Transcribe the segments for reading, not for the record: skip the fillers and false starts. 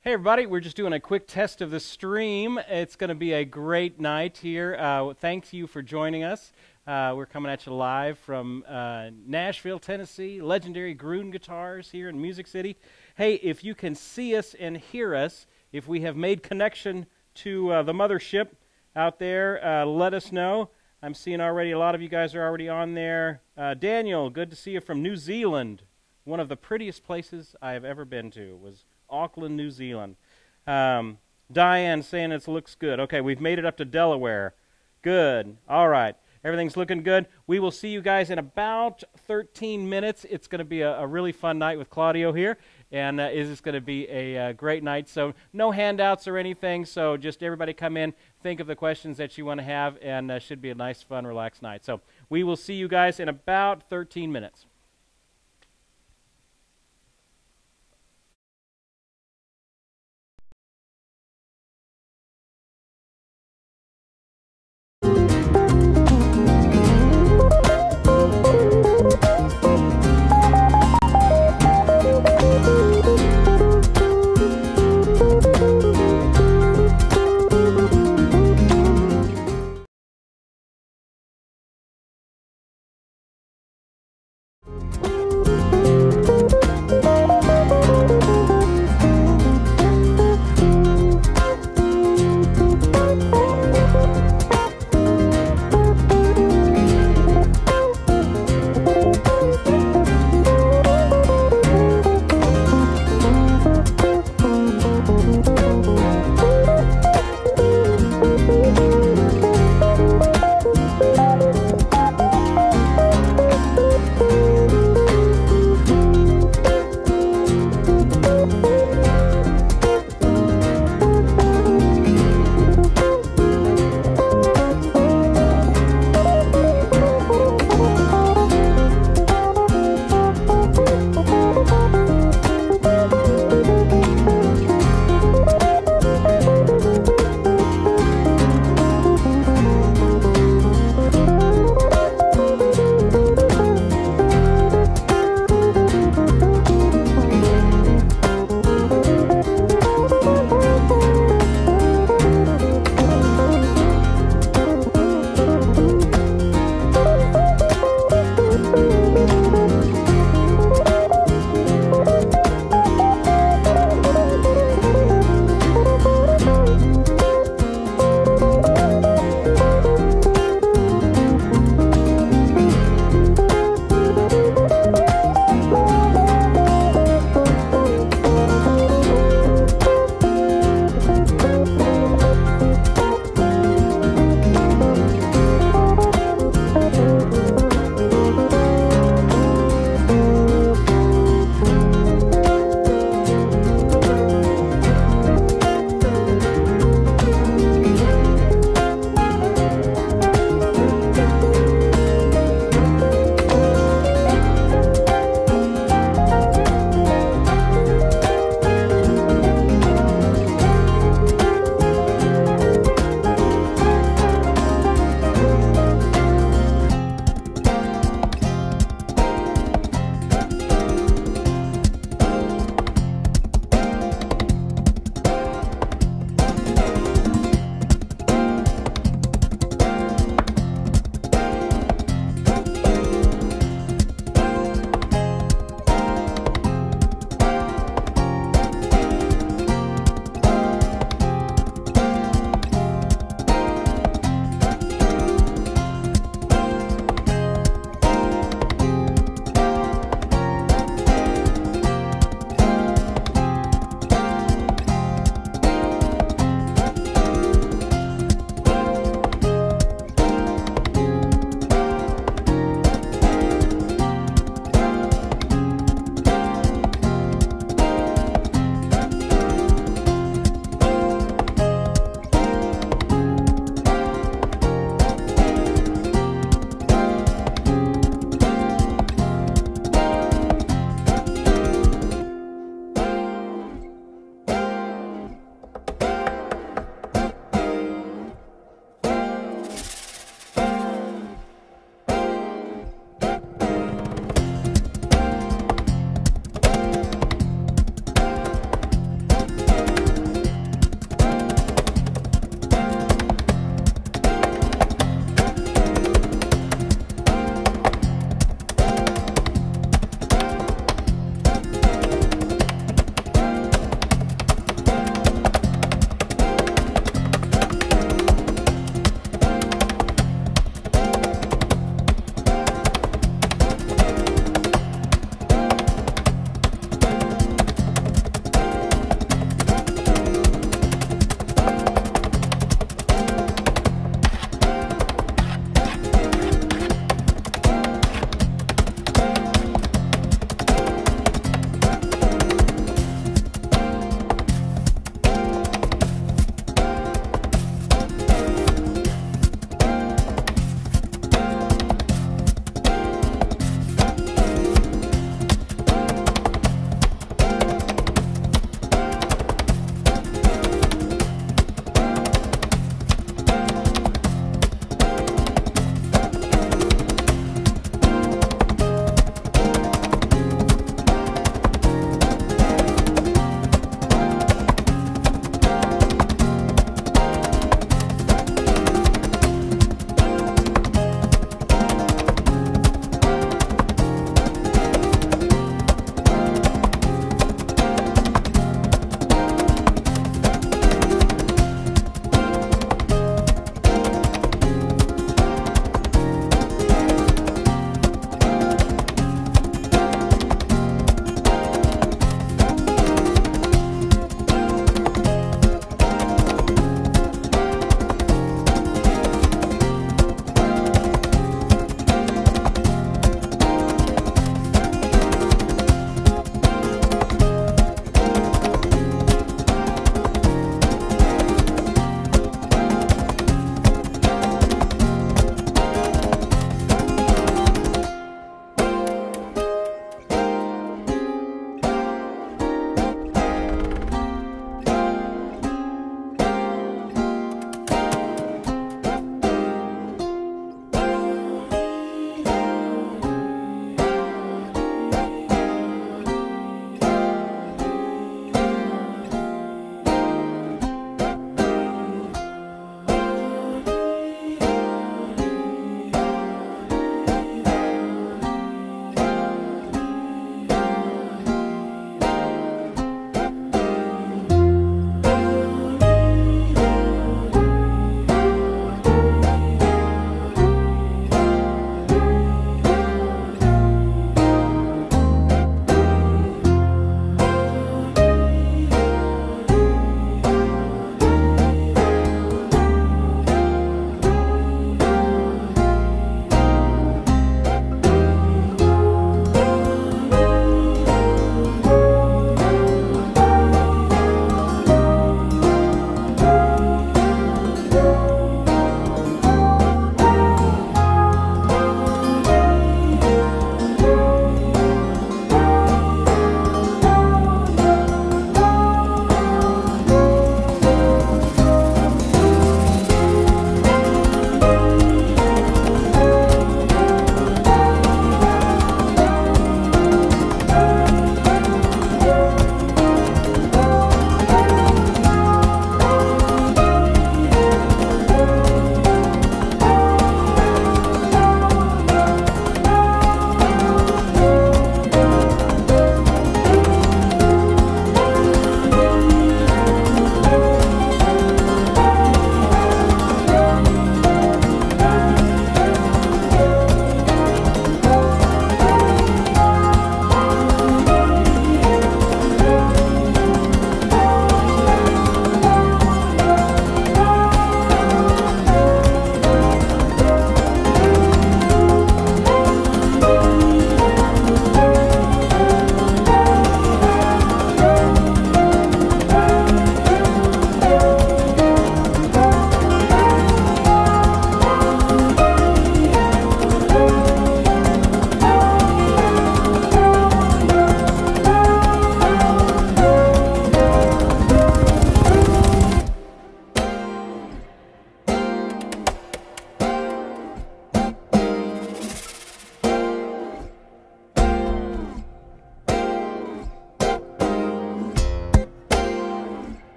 Hey everybody, we're just doing a quick test of the stream. It's going to be a great night here. Thank you for joining us. We're coming at you live from Nashville, Tennessee, legendary Gruhn Guitars here in Music City. Hey, if you can see us and hear us, if we have made connection to the mothership out there, let us know. I'm seeing already a lot of you guys are already on there. Daniel, good to see you from New Zealand. One of the prettiest places I have ever been to was Auckland, New Zealand. Diane saying it looks good. Okay, we've made it up to Delaware. Good. All right. Everything's looking good. We will see you guys in about 13 minutes. It's going to be a really fun night with Claudio here, and it is going to be a great night. So no handouts or anything, so just everybody come in, think of the questions that you want to have, and should be a nice, fun, relaxed night. So we will see you guys in about 13 minutes.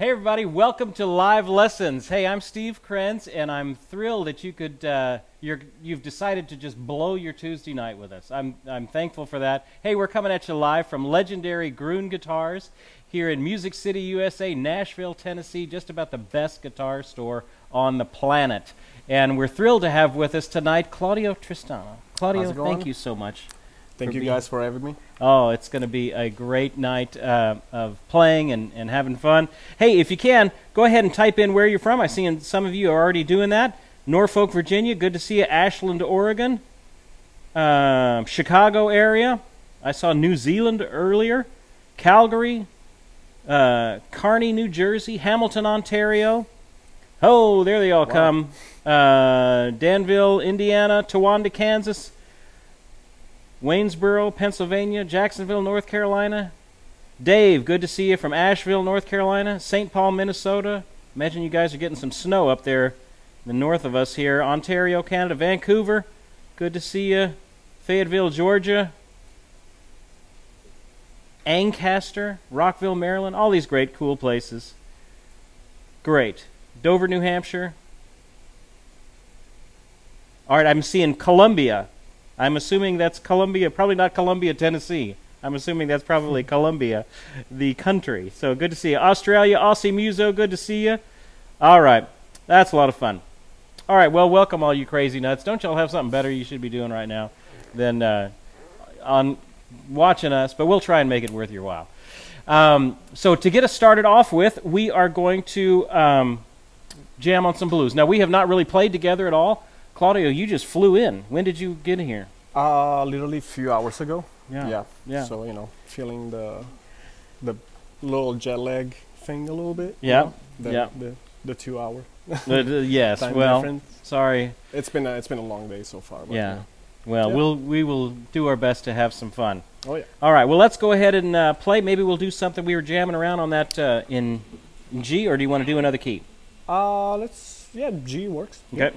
Hey everybody, welcome to Live Lessons. Hey, I'm Steve Krenz, and I'm thrilled that you've decided to just blow your Tuesday night with us. I'm thankful for that. Hey, we're coming at you live from legendary Gruhn Guitars here in Music City, USA, Nashville, Tennessee, just about the best guitar store on the planet. And we're thrilled to have with us tonight Claudio Tristano. Claudio, thank you so much. Thank you guys for having me. Oh, it's going to be a great night of playing and having fun. Hey, if you can, go ahead and type in where you're from. I see some of you are already doing that. Norfolk, Virginia, good to see you. Ashland, Oregon. Chicago area. I saw New Zealand earlier. Calgary. Kearney, New Jersey. Hamilton, Ontario. Oh, there they all come. Danville, Indiana. Towanda, Kansas. Waynesboro, Pennsylvania, Jacksonville, North Carolina. Dave, good to see you from Asheville, North Carolina. St. Paul, Minnesota. Imagine you guys are getting some snow up there in the north of us here. Ontario, Canada. Vancouver, good to see you. Fayetteville, Georgia. Ancaster, Rockville, Maryland. All these great, cool places. Great. Dover, New Hampshire. All right, I'm seeing Columbia. I'm assuming that's Columbia, probably not Columbia, Tennessee. I'm assuming that's probably Columbia, the country. So good to see you. Australia, Aussie Muso, good to see you. All right, that's a lot of fun. All right, well, welcome all you crazy nuts. Don't y'all have something better you should be doing right now than on watching us, but we'll try and make it worth your while. So to get us started off with, we are going to jam on some blues. Now, we have not really played together at all. Claudio, you just flew in. When did you get here? Literally a few hours ago. Yeah. So, you know, feeling the little jet lag thing a little bit. Yeah. The 2 hour. Yes. Well, difference. Sorry. It's been a long day so far. But yeah. Well, we will do our best to have some fun. Oh yeah. All right. Well, let's go ahead and play. Maybe we'll do something. We were jamming around on that in G, or do you want to do another key? G works. Okay.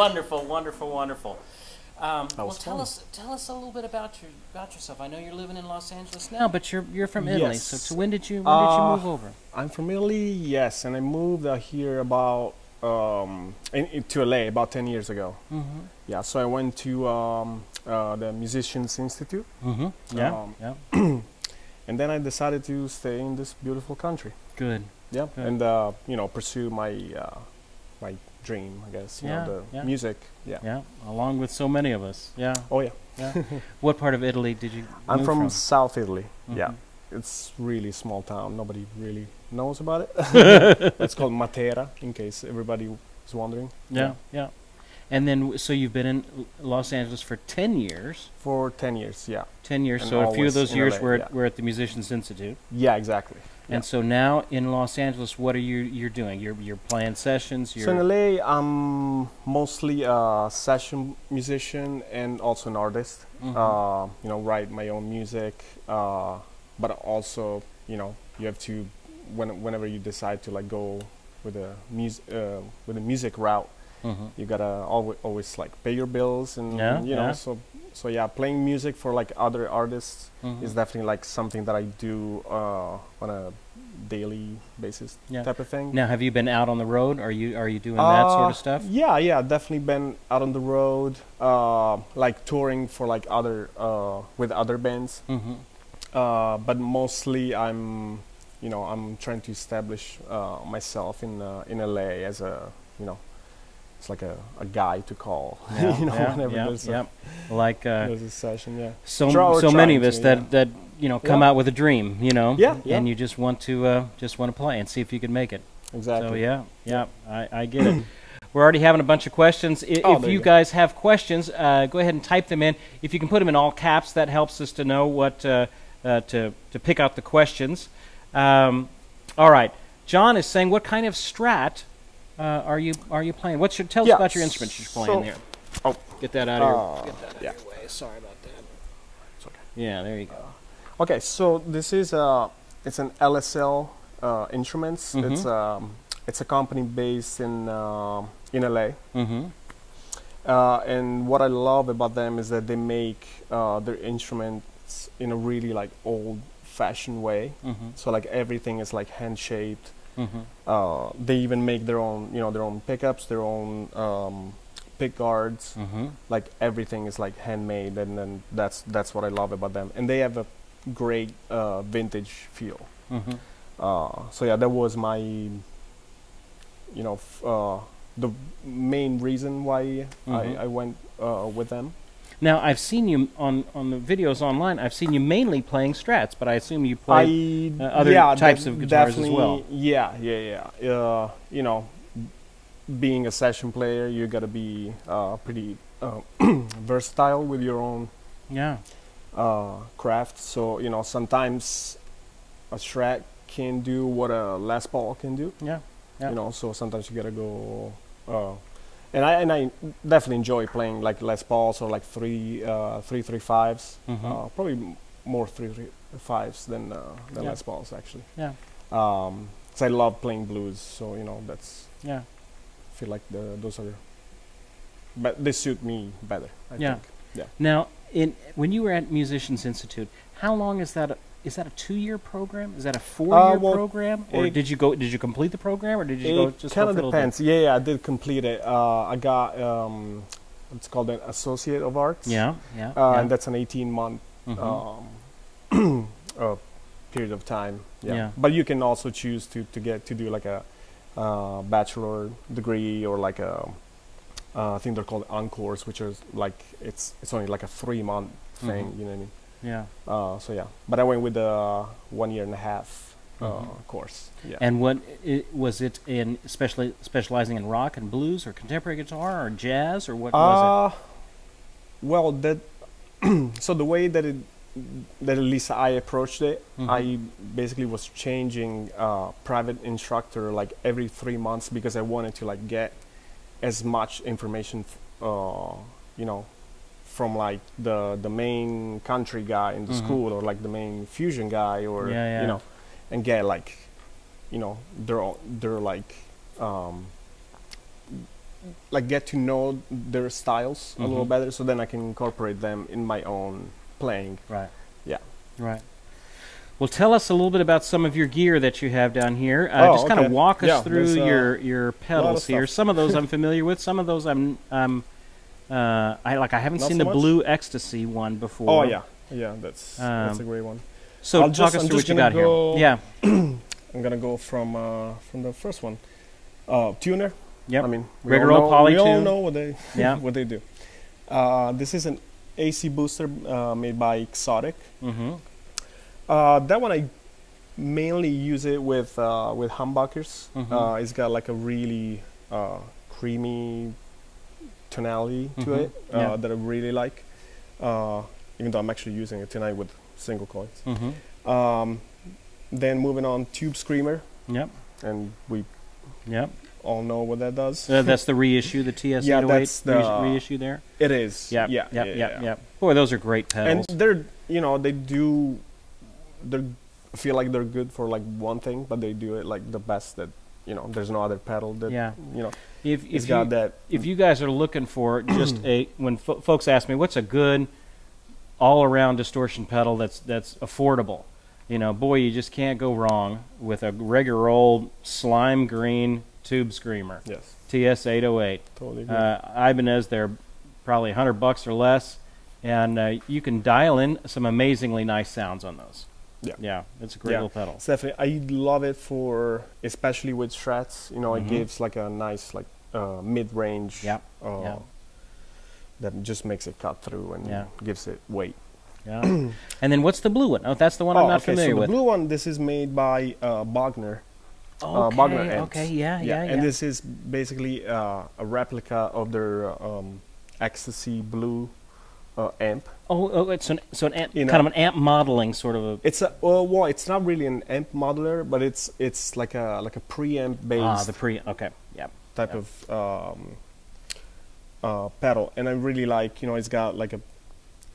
Wonderful, wonderful, wonderful. Well, tell us a little bit about yourself. I know you're living in Los Angeles now, but you're from Italy. Yes. So when did you move over? I'm from Italy, yes, and I moved here about to LA about 10 years ago. Mm-hmm. Yeah, so I went to the Musicians Institute. Mm-hmm. Yeah, yeah. And then I decided to stay in this beautiful country. Good. Yeah, Good. and pursue my my dream, I guess. Music. Yeah. Yeah, along with so many of us. Yeah. Oh yeah. Yeah. What part of Italy did you I'm move from South Italy. Mm-hmm. Yeah. It's really small town. Nobody really knows about it. It's called Matera, in case everybody is wondering. Yeah, yeah. And then, so you've been in Los Angeles for 10 years. For 10 years, yeah. 10 years. And So a few of those in years LA, were at the Musicians Institute. Yeah, exactly. And so now in Los Angeles, what are you're doing? You're playing sessions. So in LA, I'm mostly a session musician and also an artist. Mm-hmm. Write my own music, but also, you have to whenever you decide to like go with a music route, Mm-hmm. you gotta always like pay your bills and so playing music for like other artists Mm-hmm. is definitely like something that I do on a daily basis type of thing. Now, have you been out on the road? Are you doing that sort of stuff? Yeah, definitely been out on the road, like touring for like other with other bands. Mm-hmm. But mostly I'm trying to establish myself in LA as a it's like a guy to call. Whenever there's like there's a session. Yeah. So many of us that come out with a dream, and you just want to play and see if you can make it. Exactly. So I get it. We're already having a bunch of questions. If you guys have questions, go ahead and type them in. If you can put them in all caps, that helps us to know what to pick out the questions. All right. John is saying, what kind of Strat are you playing? Tell us about your instruments you're playing there. Oh, get that out of your way. Sorry about that. It's okay. Yeah, there you go. Okay, so this is it's an LSL instruments. Mm-hmm. It's a company based in LA. Mm-hmm. And what I love about them is that they make their instruments in a really like old-fashioned way. Mm-hmm. So like everything is like hand-shaped. Mm-hmm. They even make their own pickups, their own pick guards. Mm-hmm. Like everything is like handmade, and then that's what I love about them. And they have a great vintage feel. Mm-hmm. So yeah, that was my the main reason why I went with them. Now, I've seen you on the videos online. I've seen you mainly playing Strats, but I assume you play other types of guitars as well. Yeah. Being a session player, you got to be pretty versatile with your own craft. So sometimes a Strat can do what a Les Paul can do. Yeah. So sometimes you got to go. And I definitely enjoy playing like Les Pauls or like 335s. Mm-hmm. Probably more 335s than Les Pauls actually. Yeah. So I love playing blues. So that's I feel like those are. But they suit me better. I think. Yeah. Now, when you were at Musicians Institute, how long is that? Is that a 2-year program? Is that a 4-year program? Or did you complete the program, or did you go just for a little bit? It kind of depends. Yeah, I did complete it. I got it's called an Associate of Arts. And that's an 18-month period of time. Yeah. But you can also choose to do like a bachelor degree or like I think they're called encores, which is like it's only like a 3-month thing. You know what I mean? Yeah. But I went with the 1.5 year course. Yeah. And was it in specializing in rock and blues or contemporary guitar or jazz, or what was it? Well, that so the way that at least I approached it, I basically was changing private instructor like every 3 months because I wanted to like get as much information, from like the main country guy in the school, or like the main fusion guy, or and get like they're like like get to know their styles a little better, so then I can incorporate them in my own playing. Right. Yeah. Right. Well, tell us a little bit about some of your gear that you have down here. Just kind of walk us through your pedals here. Some of those I'm familiar with. Some of those I haven't seen the Blue Ecstasy one before. Oh yeah, yeah, that's a great one. So talk us through what you got here. Yeah. I'm gonna go from the first one. Tuner. Yep. I mean, Rigoro Polytune. We all know what they what they do. This is an AC booster made by Exotic. That one I mainly use it with humbuckers. It's got like a really creamy tonality to it that I really like. Even though I'm actually using it tonight with single coils. Then moving on, Tube Screamer. Yep. And we all know what that does. That's the reissue, the TS-808 that's the reissue there? It is. Yep. Yep. Boy, those are great pedals. And they're, I feel like they're good for like one thing, but they do it like the best that, there's no other pedal that, if got that. If you guys are looking for just when folks ask me, what's a good all-around distortion pedal that's affordable, boy, you just can't go wrong with a regular old slime green Tube Screamer. Yes. TS-808. Totally agree. Ibanez, they're probably $100 or less, and you can dial in some amazingly nice sounds on those. Yeah, it's a great little pedal. Definitely, I love it for, especially with strats. It gives like a nice mid-range. That just makes it cut through and gives it weight. Yeah. And then what's the blue one? Oh, that's the one I'm not familiar with. The blue one, this is made by Bogner. Okay. Bogner amps. Okay. Yeah. And this is basically a replica of their Ecstasy Blue amp. Oh, it's an amp, kind of an amp modeling sort of a. It's it's not really an amp modeler, but it's like a preamp based. The okay. Yeah. Type of pedal, and I really like. It's got like a.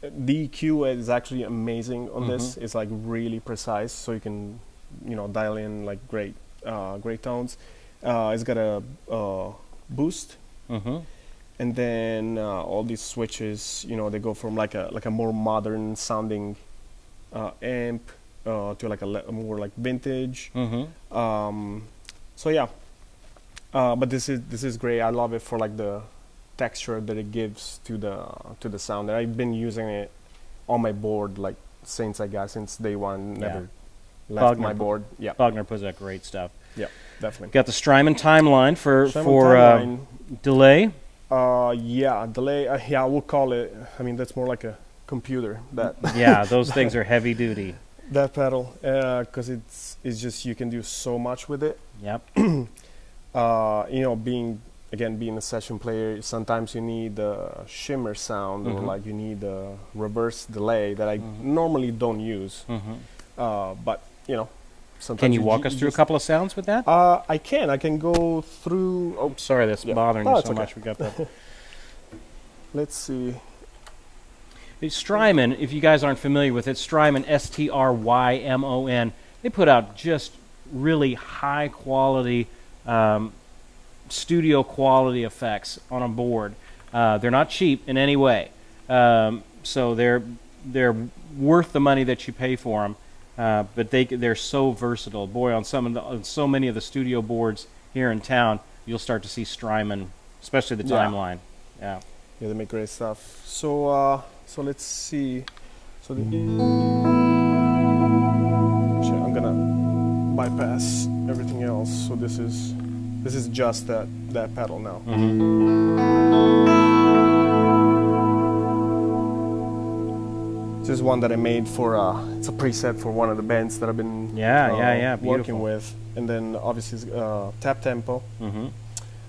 The EQ is actually amazing on this. It's like really precise, so you can, dial in like great tones. It's got a boost, and then all these switches, they go from like a more modern sounding amp to like a more like vintage. So yeah, but this is great. I love it for like the texture that it gives to the sound. And I've been using it on my board like since day one. Never left my board. Yeah, Bogner puts out great stuff. Yeah, definitely. Got the Strymon timeline for delay. Delay. We'll call it. I mean, that's more like a computer. That those things are heavy duty. That pedal, because it's just you can do so much with it. Yep. Being a session player, sometimes you need a shimmer sound or like you need a reverse delay that I normally don't use. But sometimes. Can you walk us through a couple of sounds with that? I can go through. Oh, sorry, that's bothering you so much. We got that. Let's see. Strymon, if you guys aren't familiar with it, Strymon, Strymon. They put out just really high quality. Studio quality effects on a board. They're not cheap in any way, so they're worth the money that you pay for them. But they're so versatile. Boy, on so many of the studio boards here in town, you'll start to see Strymon, especially the timeline. Yeah, they make great stuff. So let's see. So I'm gonna bypass everything else. So this is just that pedal now. This is one that I made for it's a preset for one of the bands that I've been working with, and then obviously tap tempo.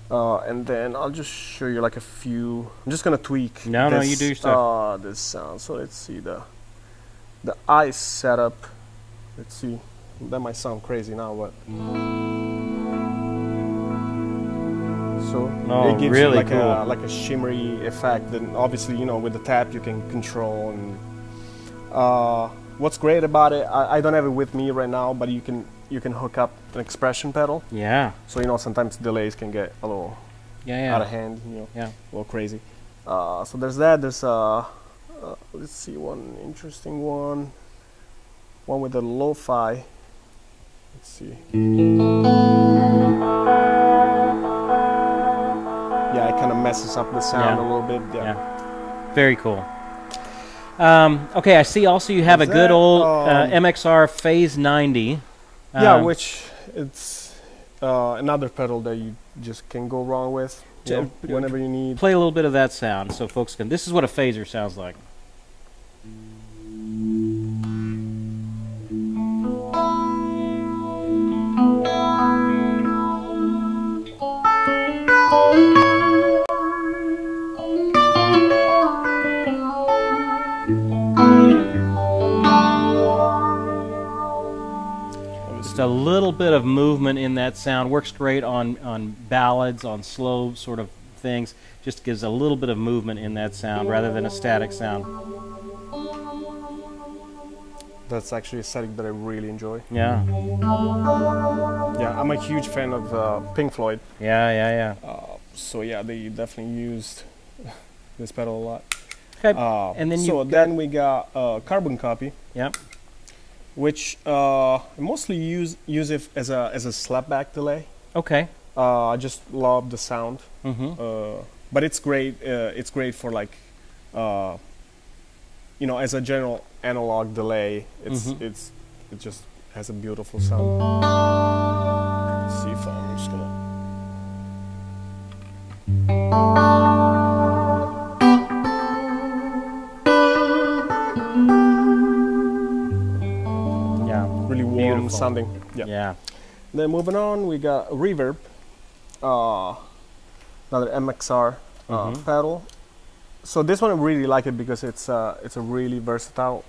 And then I'll just show you like a few. I'm just gonna tweak. No, you do your stuff. This sound. So let's see the ice setup. Let's see. That might sound crazy now, but. So it gives you like a shimmery effect. Then obviously, with the tap you can control. And what's great about it, I don't have it with me right now, but you can hook up an expression pedal. Yeah. So sometimes delays can get a little out of hand, you know, Yeah. a little crazy. So there's that. There's let's see, one interesting one with a lo-fi. Let's see. Yeah, it kind of messes up the sound a little bit. Yeah. Very cool. Okay, I see also you have a good old MXR Phase 90. Yeah, which it's another pedal that you just can go wrong with, you know, whenever you need. Play a little bit of that sound so folks can. This is what a phaser sounds like. Just a little bit of movement in that sound works great on ballads, on slow sort of things. Just gives a little bit of movement in that sound rather than a static sound. That's actually a setting that I really enjoy. Yeah. Yeah, I'm a huge fan of Pink Floyd. Yeah. So yeah, they definitely used this pedal a lot. Okay. And then then we got Carbon Copy. Yep. Which I mostly use it as a slapback delay. Okay. I just love the sound. But it's great. It's great for like, you know, as a general analog delay. It just has a beautiful sound. Let's see if I'm just gonna. Really warm sounding. Yeah. Then moving on, we got reverb. Another MXR pedal. So this one I really like it because it's a really versatile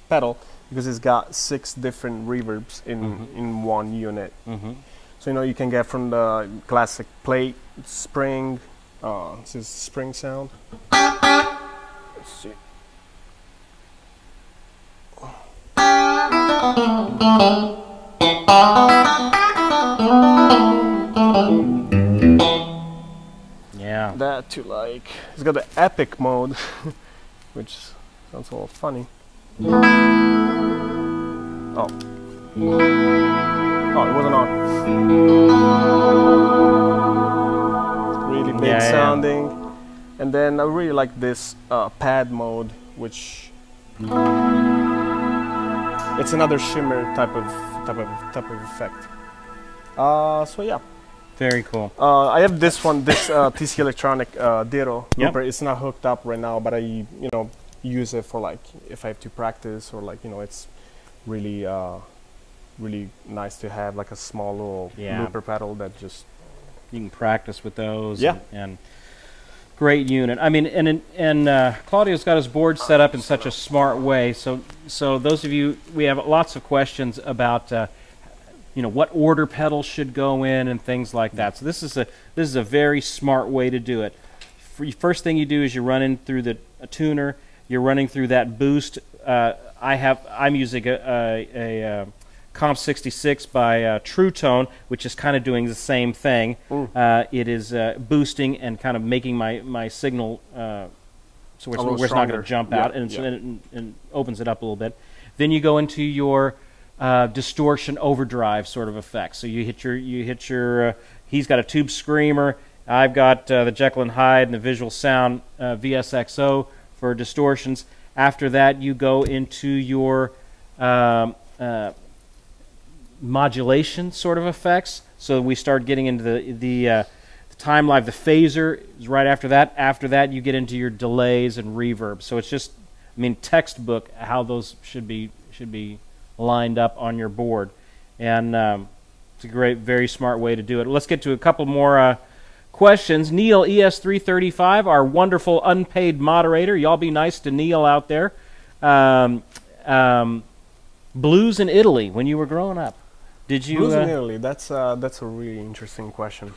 pedal because it's got 6 different reverbs in one unit. So you know you can get from the classic plate, spring. This is spring sound. Let's see. Yeah. That to like, it's got the epic mode, which sounds a little funny. Oh, it wasn't on. Really big sounding, and then I really like this pad mode, which it's another shimmer type of effect. So yeah. Very cool. I have this one, this TC Electronic Ditto looper. It's not hooked up right now, but I use it for like if I have to practice or like it's really really nice to have like a small little looper pedal that just you can practice with those. Yeah. And great unit. I mean, and Claudio's got his board set up in such a smart way. So those of you, we have lots of questions about. What order pedals should go in and things like that. So this is a very smart way to do it. First thing you do is you run in through a tuner. You're running through that boost. I'm using a Comp 66 by True Tone, which is kind of doing the same thing. It is boosting and kind of making my signal so it's not going to jump out, and opens it up a little bit. Then you go into your distortion overdrive sort of effect. So you hit your he's got a tube screamer. I've got the Jekyll and Hyde and the Visual Sound VSXO for distortions. After that, you go into your modulation sort of effects. So we start getting into the time live. The phaser is right after that. After that, you get into your delays and reverb. So it's just, textbook how those should be lined up on your board, and it's a great, very smart way to do it. Let's get to a couple more questions. Neil ES335, our wonderful unpaid moderator. Y'all be nice to Neil out there. Blues in Italy when you were growing up. Did you? Blues in Italy. That's a really interesting question.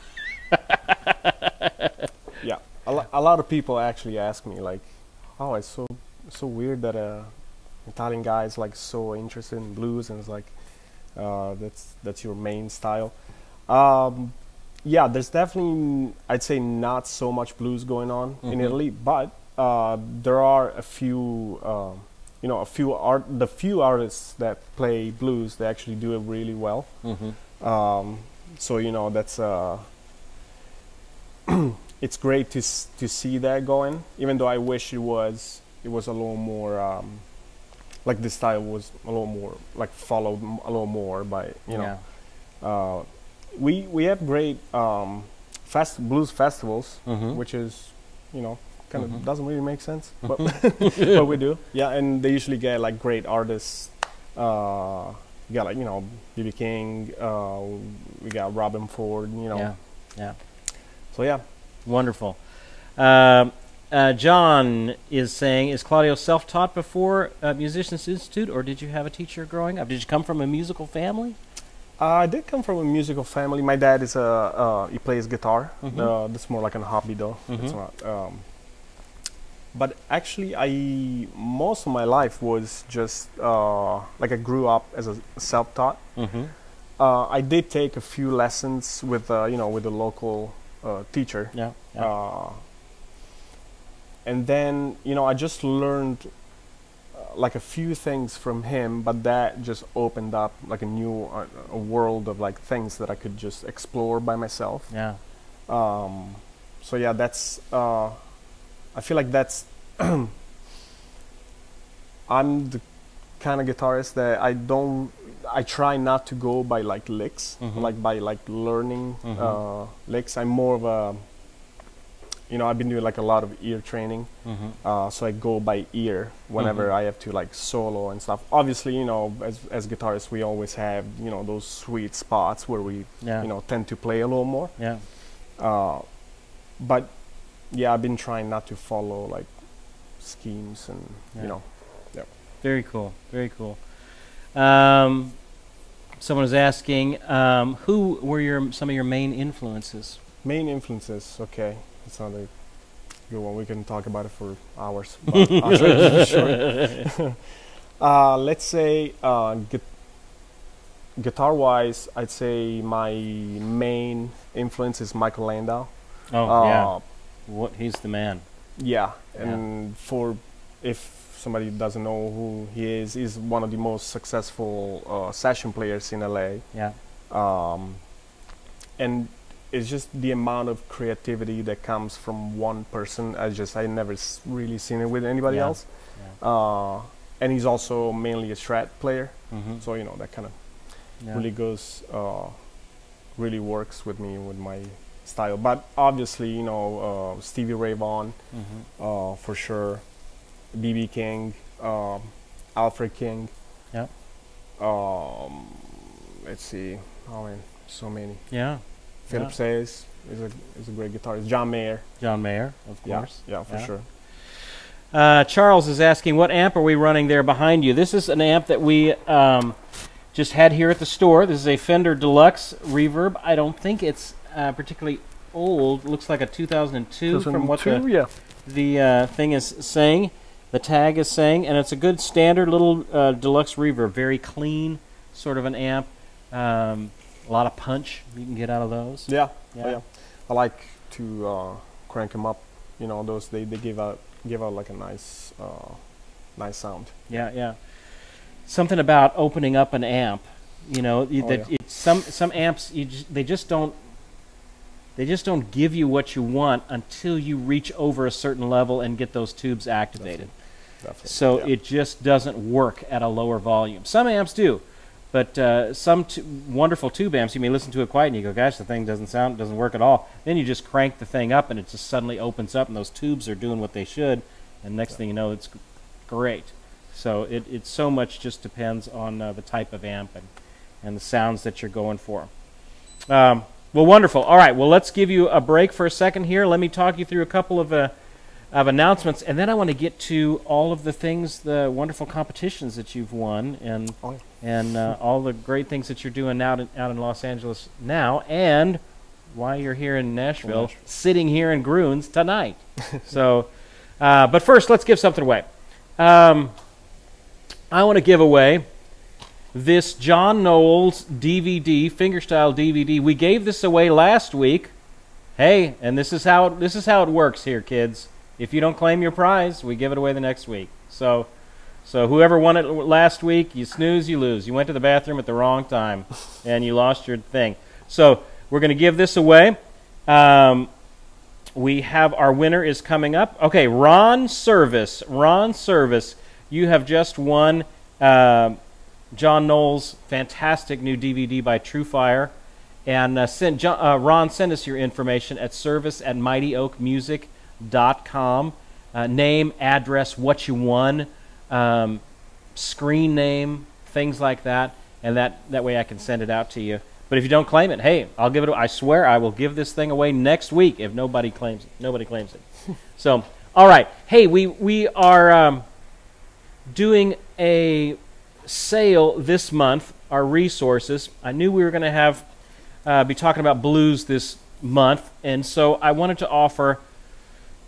Yeah, a lot of people actually ask me like, "Oh, it's so weird that Italian guy is like so interested in blues," and it's like that's your main style. Yeah, there's definitely, I'd say, not so much blues going on in Italy, but there are a few, you know, the few artists that play blues, they actually do it really well. So you know, that's it's great to see that going. Even though I wish it was a little more like the style was a little more like followed a little more by, you know. We have great blues festivals, which is, you know, kind of doesn't really make sense, but but we do. Yeah, and they usually get like great artists. We got like, you know, B.B. King. We got Robin Ford. You know. Yeah. So yeah. Wonderful. John is saying, is Claudio self-taught before Musicians Institute, or did you have a teacher growing up? Did you come from a musical family? I did come from a musical family. My dad is he plays guitar. That's more like a hobby though. It's not. But actually, most of my life was just like I grew up as a self-taught. I did take a few lessons with you know, with a local teacher. And then, you know, I just learned like a few things from him, but that just opened up like a new a world of like things that I could just explore by myself. So yeah, that's I feel like that's I'm the kind of guitarist that I try not to go by like licks, like by like learning licks. I'm more of a, you know, I've been doing like a lot of ear training, so I go by ear whenever I have to like solo and stuff. Obviously, you know, as guitarists, we always have, you know, those sweet spots where we, you know, tend to play a little more. But yeah, I've been trying not to follow like schemes and you know. Very cool. Very cool. Someone is asking, who were some of your main influences? Main influences, okay. That's another good one. We can talk about it for hours. But I'll try to keep it short. Let's say guitar-wise, I'd say my main influence is Michael Landau. He's the man. And if somebody doesn't know who he is, he's one of the most successful session players in LA. And it's just the amount of creativity that comes from one person. I never really seen it with anybody else. And he's also mainly a Strat player, so you know that kind of really goes, really works with me with my style. But obviously, you know, Stevie Ray Vaughan, for sure. B.B. King, Alfred King. Let's see. Oh man, so many. Philip Sayers is a great guitarist. John Mayer, of course. For sure. Charles is asking, what amp are we running there behind you? This is an amp that we just had here at the store. This is a Fender Deluxe Reverb. I don't think it's particularly old. It looks like a 2002 from what the thing is saying. The tag is saying, and it's a good standard little deluxe reverb, very clean sort of an amp. A lot of punch you can get out of those. I like to crank them up. You know, those they give out like a nice sound. Something about opening up an amp. You know, some amps they just don't give you what you want until you reach over a certain level and get those tubes activated. Definitely. So it just doesn't work at a lower volume. Some amps do, but some wonderful tube amps, you may listen to it quiet and you go, gosh, the thing doesn't work at all. Then you just crank the thing up and it just suddenly opens up and those tubes are doing what they should, and next thing you know, it's great. So it so much just depends on the type of amp and the sounds that you're going for. Well, wonderful. All right, well, let's give you a break for a second here. Let me talk you through a couple of announcements, and then I want to get to all of the things, the wonderful competitions that you've won, and all the great things that you're doing out in Los Angeles now, and why you're here in Nashville, sitting here in Gruhn's tonight. So, but first, let's give something away. I want to give away this John Knowles DVD, fingerstyle DVD. We gave this away last week. Hey, and this is how it works here, kids. If you don't claim your prize, we give it away the next week. So whoever won it last week, you snooze, you lose. You went to the bathroom at the wrong time, and you lost your thing. So we're going to give this away. We have our winner is coming up. Okay, Ron Service. Ron Service, you have just won John Knowles' fantastic new DVD by TrueFire. And Ron, send us your information at service@mightyoakmusic.com. Name, address, what you won, screen name, things like that, and that way I can send it out to you. But if you don't claim it, hey, I'll give it. I swear I will give this thing away next week if nobody claims it. Nobody claims it. So, all right. Hey, we are doing a sale this month. Our resources. I knew we were going to have be talking about blues this month, and so I wanted to offer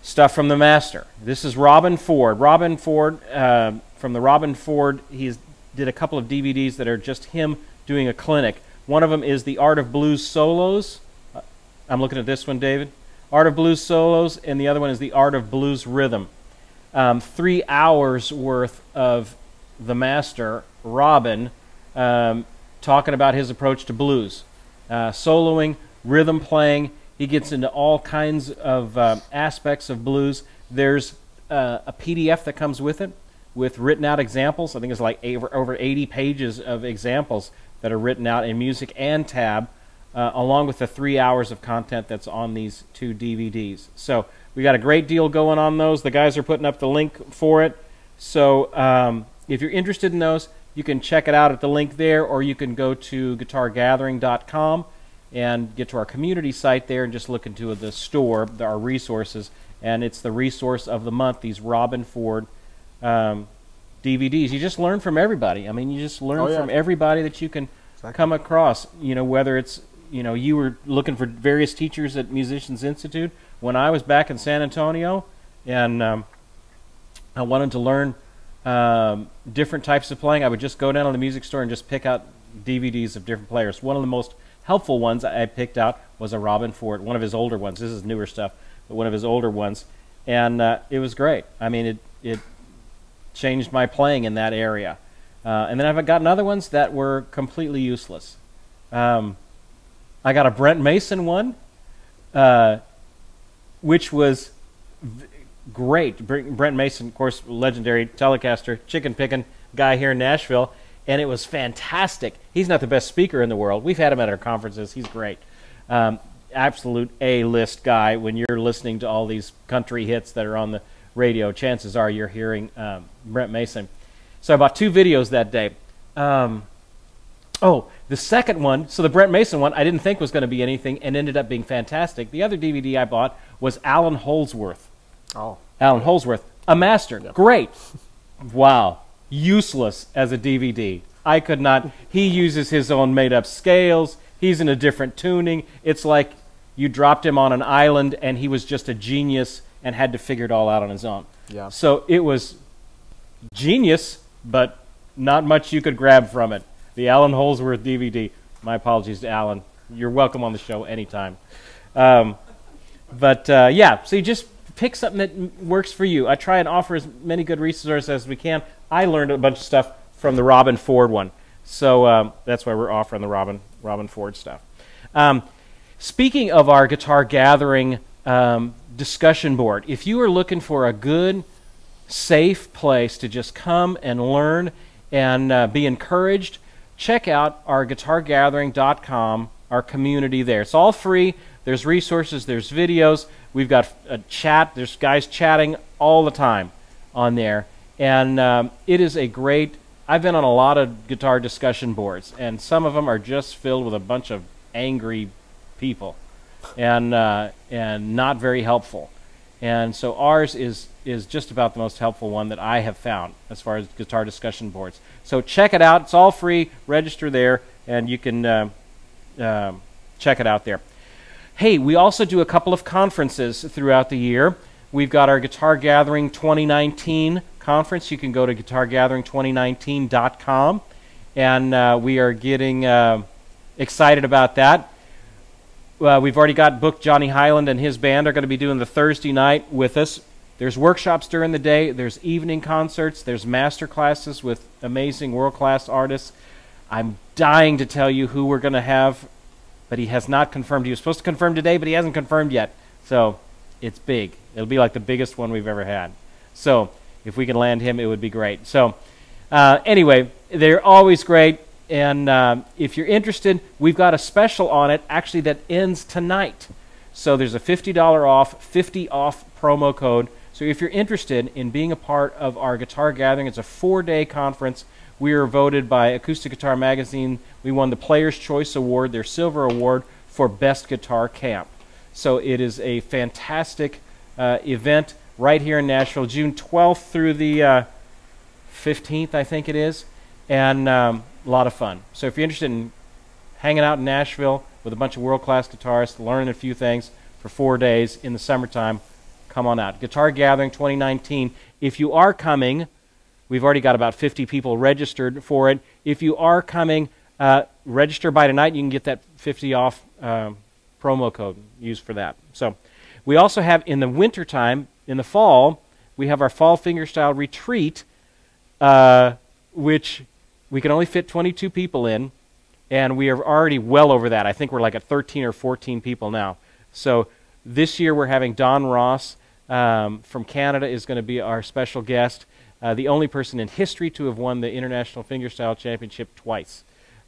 stuff from the master. This is Robin Ford. Robin Ford, from the Robin Ford, he did a couple of DVDs that are just him doing a clinic. One of them is The Art of Blues Solos. I'm looking at this one, David. Art of Blues Solos, and the other one is The Art of Blues Rhythm. 3 hours worth of the master, Robin, talking about his approach to blues. Soloing, rhythm playing. He gets into all kinds of aspects of blues. There's a PDF that comes with it with written out examples. I think it's like over 80 pages of examples that are written out in music and tab, along with the 3 hours of content that's on these 2 DVDs. So we got a great deal going on those. The guys are putting up the link for it. So if you're interested in those, you can check it out at the link there, or you can go to guitargathering.com and get to our community site there and just look into the store, our resources, and it's the resource of the month, these Robin Ford DVDs. You just learn from everybody. I mean, you just learn from everybody that you can come across. You know, whether it's, you know, you were looking for various teachers at Musicians Institute. When I was back in San Antonio and I wanted to learn different types of playing, I would just go down to the music store and just pick out DVDs of different players. One of the most helpful ones I picked out was a Robin Ford, one of his older ones. This is newer stuff, but one of his older ones. And it was great. I mean, it changed my playing in that area. And then I've gotten other ones that were completely useless. I got a Brent Mason one, which was great. Brent Mason, of course, legendary Telecaster, chicken picking guy here in Nashville, and it was fantastic. He's not the best speaker in the world. We've had him at our conferences. He's great. Absolute A-list guy. When you're listening to all these country hits that are on the radio, chances are you're hearing Brent Mason. So I bought 2 videos that day. The second one, so the Brent Mason one, I didn't think was going to be anything and ended up being fantastic. The other DVD I bought was Alan Holdsworth. Oh. Alan Holdsworth, a master. Yep. Great. Wow. Useless as a DVD. I could not. He uses his own made-up scales. He's in a different tuning. It's like you dropped him on an island and he was just a genius and had to figure it all out on his own. Yeah. So it was genius, but not much you could grab from it. The Alan Holdsworth DVD. My apologies to Alan. You're welcome on the show anytime. Yeah, so you just pick something that works for you. I try and offer as many good resources as we can. I learned a bunch of stuff from the Robin Ford one. So that's why we're offering the Robin Ford stuff. Speaking of our Guitar Gathering discussion board, if you are looking for a good, safe place to just come and learn and be encouraged, check out our guitargathering.com, our community there. It's all free. There's resources, there's videos. We've got a chat. There's guys chatting all the time on there. And it is a great... I've been on a lot of guitar discussion boards, and some of them are just filled with a bunch of angry people and not very helpful. And so ours is just about the most helpful one that I have found as far as guitar discussion boards. So check it out. It's all free. Register there, and you can check it out there. Hey, we also do a couple of conferences throughout the year. We've got our Guitar Gathering 2019 conference. You can go to guitargathering2019.com and we are getting excited about that. We've already got booked. Johnny Highland and his band are going to be doing the Thursday night with us. There's workshops during the day. There's evening concerts. There's master classes with amazing world-class artists. I'm dying to tell you who we're going to have, but he has not confirmed. He was supposed to confirm today, but he hasn't confirmed yet. So it's big. It'll be like the biggest one we've ever had. So if we can land him, it would be great. So anyway, they're always great. And if you're interested, we've got a special on it, actually, that ends tonight. So there's a $50 off, 50 off promo code. So if you're interested in being a part of our guitar gathering, it's a 4-day conference. We are voted by Acoustic Guitar Magazine. We won the Player's Choice Award, their Silver Award, for Best Guitar Camp. So it is a fantastic event right here in Nashville, June 12th through the 15th, I think it is, and a lot of fun. So if you're interested in hanging out in Nashville with a bunch of world-class guitarists, learning a few things for 4 days in the summertime, come on out. Guitar Gathering 2019. If you are coming, we've already got about 50 people registered for it. If you are coming, register by tonight. You can get that 50 off promo code used for that. So we also have in the wintertime, in the fall, we have our Fall Fingerstyle Retreat, which we can only fit 22 people in, and we are already well over that. I think we're like at 13 or 14 people now. So this year we're having Don Ross from Canada is going to be our special guest, the only person in history to have won the International Fingerstyle Championship twice.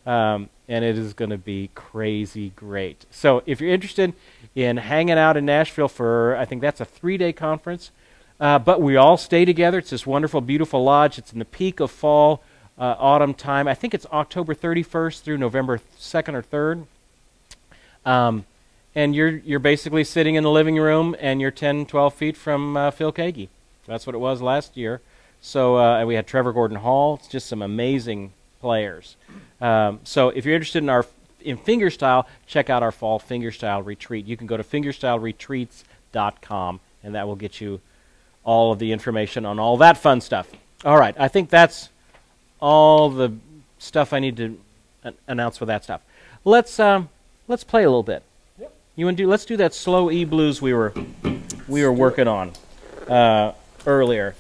And it is going to be crazy great. So if you're interested in hanging out in Nashville for, I think that's a 3-day conference, but we all stay together. It's this wonderful, beautiful lodge. It's in the peak of fall, autumn time. I think it's October 31st through November 2nd or 3rd. And you're basically sitting in the living room, and you're 10, 12 feet from Phil Kagi. That's what it was last year. So and we had Trevor Gordon Hall. It's just some amazing players. So if you're interested in fingerstyle, check out our Fall Fingerstyle Retreat. You can go to fingerstyleretreats.com, and that will get you all of the information on all that fun stuff. All right, I think that's all the stuff I need to announce for that stuff. Let's play a little bit. You want to do? Let's do that slow E blues we were working on earlier.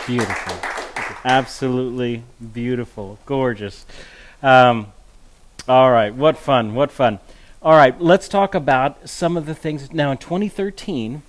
Beautiful. Absolutely beautiful. Gorgeous. All right. What fun. What fun. All right. Let's talk about some of the things. Now, in 2013,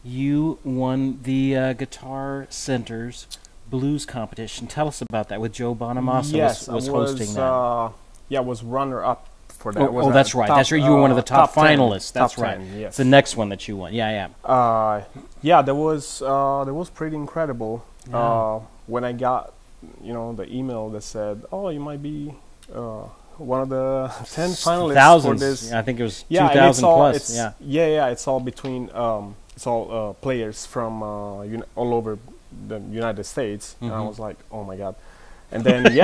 you won the Guitar Center's Blues Competition. Tell us about that with Joe Bonamassa. Yes, was hosting that. Yeah, I was runner-up for that. Oh, that's right. That's right. You were one of the top finalists. 10, That's top right. 10, yes. It's the next one that you won. Yeah, yeah. Yeah, that was pretty incredible. Yeah. When I got, the email that said, "Oh, you might be one of the 10 finalists Thousands. for this." I think it was Yeah, 2,000 plus. It's, Yeah. yeah. It's all between. It's all players from all over the United States, and I was like, "Oh my god!" And then that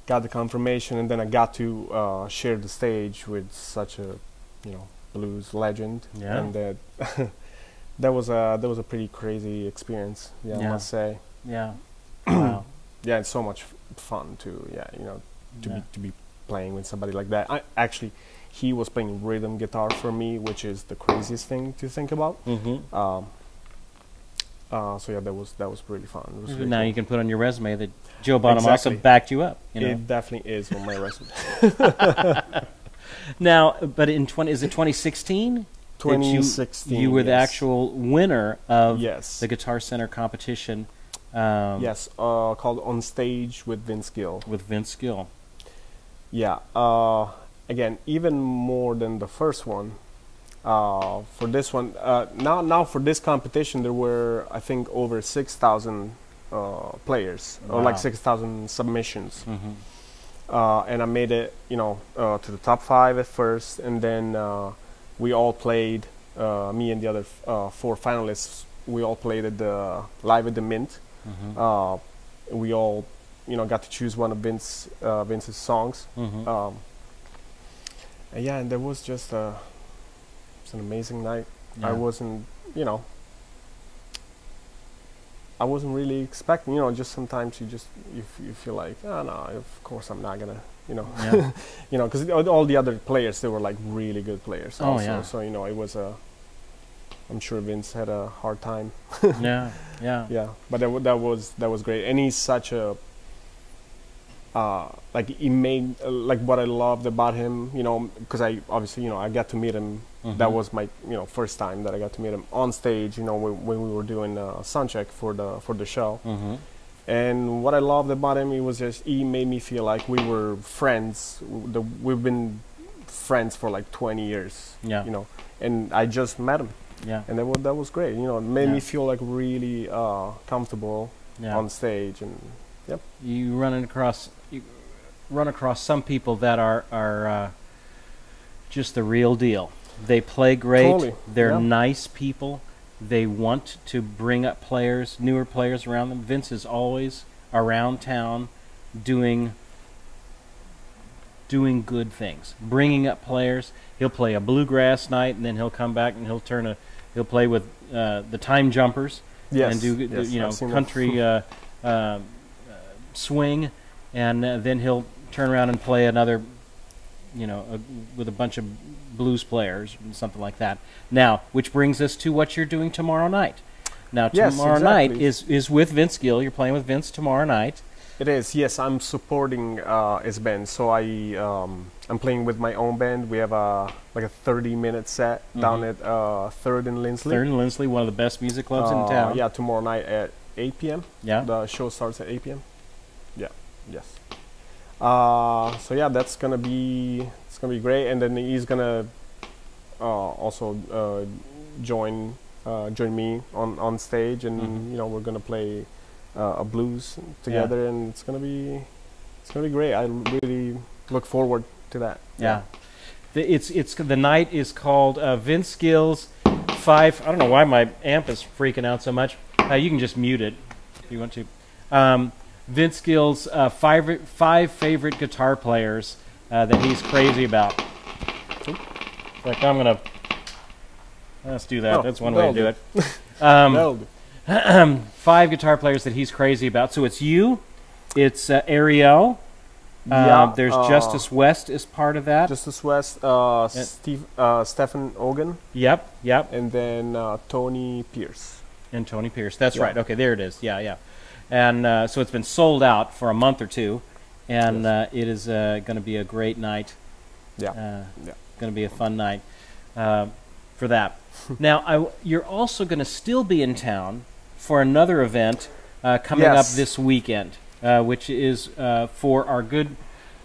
got the confirmation, and then I got to share the stage with such a blues legend, Yeah. and that that was a pretty crazy experience. Yeah, I must say. Yeah. Wow. Yeah, it's so much fun to be playing with somebody like that. He was playing rhythm guitar for me, which is the craziest thing to think about. So yeah, that was really fun. It was really Now cool. you can put on your resume that Joe Bonamassa Exactly. backed you up. It definitely is on my resume. Now, but is it 2016? 2016. You were the yes. actual winner of Yes. the Guitar Center competition. Yes, called On Stage with Vince Gill. With Vince Gill. Yeah. Again, even more than the first one. For this one, now for this competition, there were I think over 6,000 players, or like 6,000 submissions. And I made it, to the top 5 at first, and then we all played. Me and the other 4 finalists, we all played at the live at the Mint. We all, got to choose one of Vince's songs. And yeah, and there was just it's an amazing night. Yeah. I wasn't really expecting, just sometimes you feel like, oh no, of course I'm not gonna, Yeah. because all the other players, they were like really good players Oh, also. yeah. So, it was I'm sure Vince had a hard time. Yeah. Yeah. Yeah, but that was great. And he's such a he made what I loved about him, because I obviously I got to meet him. That was my first time that I got to meet him on stage. When we were doing a sound check for the show. And what I loved about him, it was just he made me feel like we were friends. We've been friends for like 20 years. Yeah. And I just met him. Yeah. And that was great. It made Yeah. me feel like really comfortable Yeah. on stage, and yep. You run across some people that are just the real deal. They play great. Totally. They're Yeah. nice people. They want to bring up players, newer players around them. Vince is always around town doing good things, bringing up players. He'll play a bluegrass night, and then he'll come back and he'll play with the Time Jumpers. Yes. And do yes, I've seen that. country swing, and then he'll turn around and play another, with a bunch of blues players, something like that. Now, which brings us to what you're doing tomorrow night. Now, tomorrow night is with Vince Gill. You're playing with Vince tomorrow night. It is, yes. I'm supporting his band, so I'm playing with my own band. We have a 30-minute set down at 3rd and Lindsley. 3rd and Lindsley, one of the best music clubs in town. Yeah, tomorrow night at 8 p.m. Yeah, the show starts at 8 p.m. Yeah, yes. So yeah, it's gonna be great, and then he's gonna also join me on stage, and we're gonna play a blues together, and it's gonna be great. I really look forward to that. Yeah. The night is called Vince Gill's 5. I don't know why my amp is freaking out so much. You can just mute it if you want to. Vince Gill's 5 favorite guitar players that he's crazy about. Like let's do that. That's one way to do it. 5 guitar players that he's crazy about. So it's you, it's Ariel. There's Justice West is part of that. Justice West, Stephen Ogan. Yep. And then Tony Pierce. And Tony Pierce. That's right. Okay, there it is. Yeah. And so it's been sold out for a month or two, and it is going to be a great night. Yeah. Going to be a fun night for that. Now, you're also going to still be in town for another event coming up this weekend, which is for our good,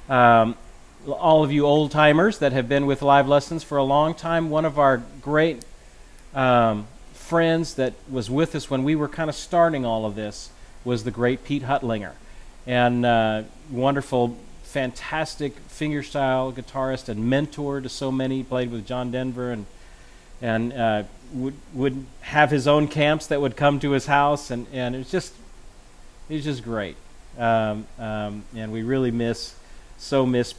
all of you old timers that have been with Live Lessons for a long time. One of our great friends that was with us when we were kind of starting all of this was the great Pete Huttlinger, and wonderful, fantastic fingerstyle guitarist and mentor to so many. He played with John Denver and would have his own camps that would come to his house, and it was just great. And we really miss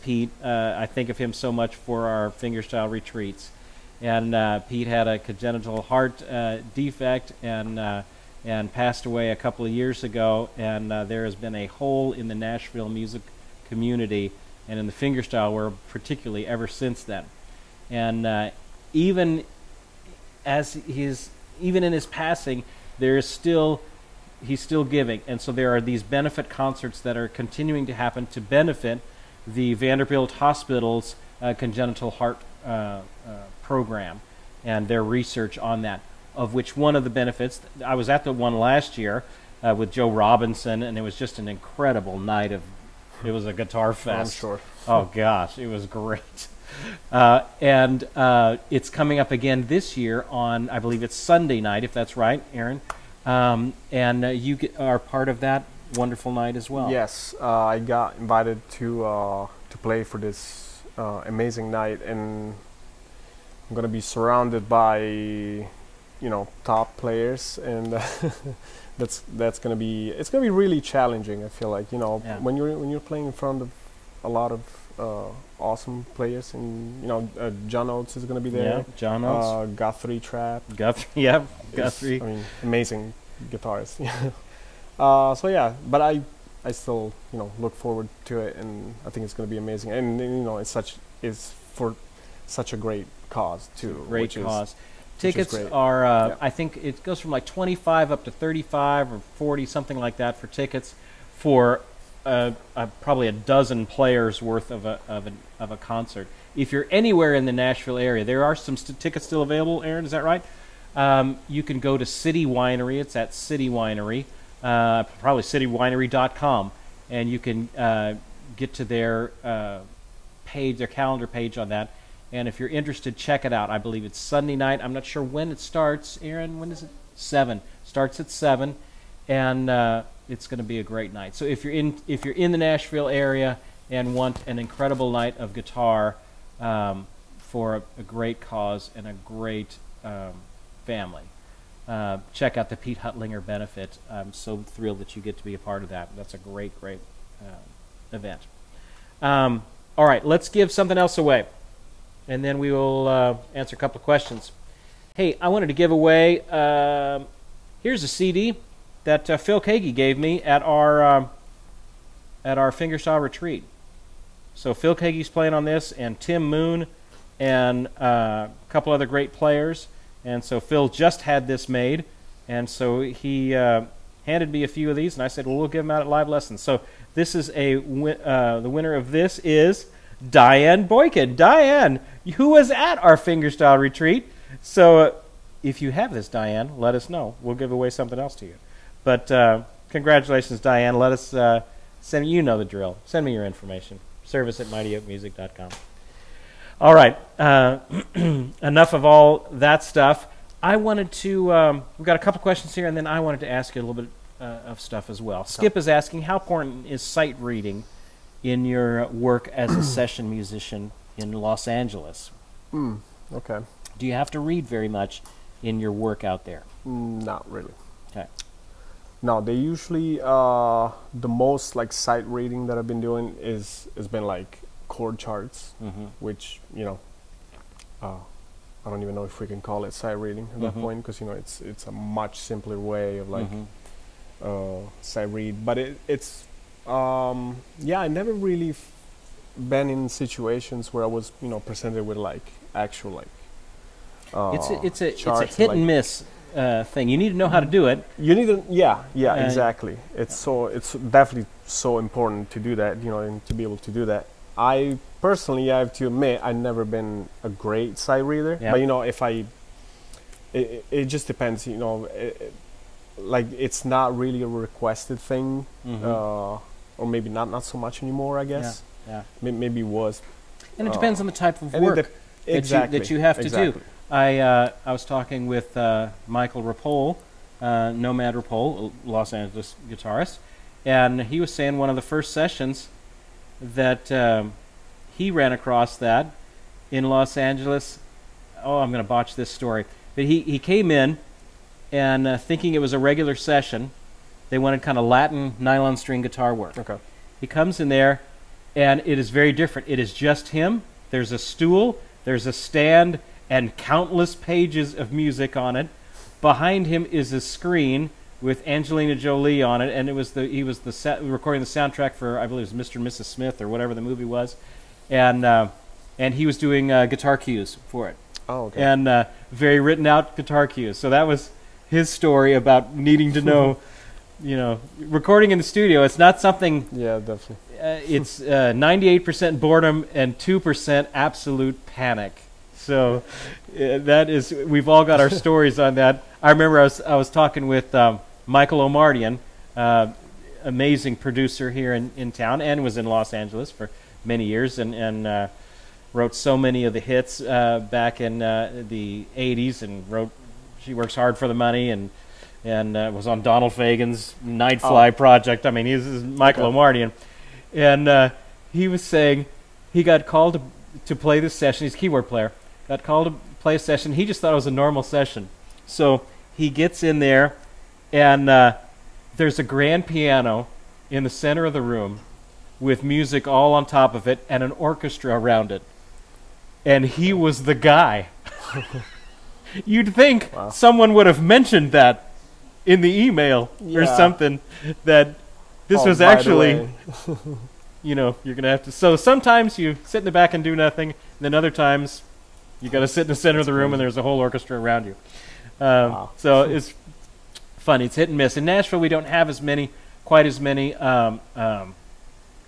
Pete. I think of him so much for our fingerstyle retreats. And Pete had a congenital heart defect and passed away a couple of years ago. And there has been a hole in the Nashville music community and in the fingerstyle world, particularly ever since then. And even in his passing, he's still giving, and so there are these benefit concerts that are continuing to happen to benefit the Vanderbilt Hospital's congenital heart program and their research on that, of which one of the benefits, I was at the one last year with Joe Robinson, and it was just an incredible night it was a guitar fest. I'm sure. Oh gosh, it was great. And it's coming up again this year on, I believe it's Sunday night, if that's right, Aaron. And you are part of that wonderful night as well. Yes, I got invited to play for this amazing night, and I'm gonna be surrounded by top players, and it's gonna be really challenging. I feel like when you're playing in front of a lot of awesome players, and John Oates is going to be there. Yeah, John Oates. Guthrie Trapp. Guthrie. Amazing guitarist. So yeah, but I still look forward to it, and I think it's going to be amazing. And it's for such a great cause too. Great cause. Tickets are I think it goes from like 25 up to 35 or 40, something like that, for tickets for probably a dozen players worth of a concert. If you're anywhere in the Nashville area, there are some tickets still available. Aaron, is that right? You can go to City Winery. It's at City Winery, probably citywinery.com, and you can get to their page, their calendar page on that. And if you're interested, check it out. I believe it's Sunday night. I'm not sure when it starts. Aaron, when is it? 7. Starts at 7, and it's going to be a great night. So if you're in the Nashville area and want an incredible night of guitar for a great cause and a great family, check out the Pete Huttlinger benefit. I'm so thrilled that you get to be a part of that. That's a great event. All right, let's give something else away, and then we will answer a couple of questions. Hey, I wanted to give away, here's a CD that Phil Kagi gave me at our at our fingerstyle retreat. So Phil Keaggy's playing on this, and Tim Moon, and a couple other great players. And so Phil just had this made, and so he handed me a few of these, and I said, well, we'll give them out at live lessons. So this is the winner of this is Diane Boykin. Diane, who was at our fingerstyle retreat. So if you have this, Diane, let us know. We'll give away something else to you. But congratulations, Diane. Let us send, you know the drill. Send me your information. service@mightyoakmusic.com. All right. Enough of all that stuff. I wanted to, we've got a couple questions here, and then I wanted to ask you a little bit of stuff as well. Skip is asking, how important is sight reading in your work as a session musician in Los Angeles? Okay. Do you have to read very much in your work out there? Not really. Okay. No, they usually, the most like sight reading that I've been doing has been like chord charts, which, you know, I don't even know if we can call it sight reading at that point, because, you know, it's a much simpler way of like sight read. But it's yeah, I never really been in situations where I was, you know, presented with like actual like it's a hit and miss thing. You need to know how to do it. You need to, yeah, exactly. It's definitely so important to do that, you know, and to be able to do that. I personally, I have to admit, I've never been a great sight reader, but, you know, if it just depends, you know, like it's not really a requested thing, or maybe not so much anymore, I guess. Yeah. Maybe it was. And it depends on the type of work that you have to do. I was talking with Michael Rapole, Nomad Rapole, Los Angeles guitarist, and he was saying one of the first sessions that he ran across that in Los Angeles. Oh, I'm going to botch this story. But he came in and thinking it was a regular session. They wanted kind of Latin nylon string guitar work. Okay. He comes in there, and it is very different. It is just him. There's a stool, there's a stand, and countless pages of music on it. Behind him is a screen with Angelina Jolie on it, and he was recording the soundtrack for, I believe it was Mr. and Mrs. Smith or whatever the movie was, and he was doing guitar cues for it. Oh, okay. And very written out guitar cues. So that was his story about needing to know, you know, recording in the studio. It's not something. Yeah, definitely. It's 98% boredom and 2% absolute panic. So that is, we've all got our stories on that. I remember I was talking with Michael Omardian, amazing producer here in town, and was in Los Angeles for many years, and wrote so many of the hits back in the 80s, and wrote She Works Hard for the Money, and was on Donald Fagen's Nightfly project. I mean, this is Michael Omardian. And he was saying he got called to play this session. He's a keyboard player. Got called to play a session. He just thought it was a normal session. So he gets in there, and there's a grand piano in the center of the room with music all on top of it and an orchestra around it. And he was the guy. You'd think someone would have mentioned that in the email or something, that this was actually, you know, you're going to have to. So sometimes you sit in the back and do nothing, and then other times you got to sit in the center of the room and there's a whole orchestra around you. So it's fun. It's hit and miss. In Nashville, we don't have quite as many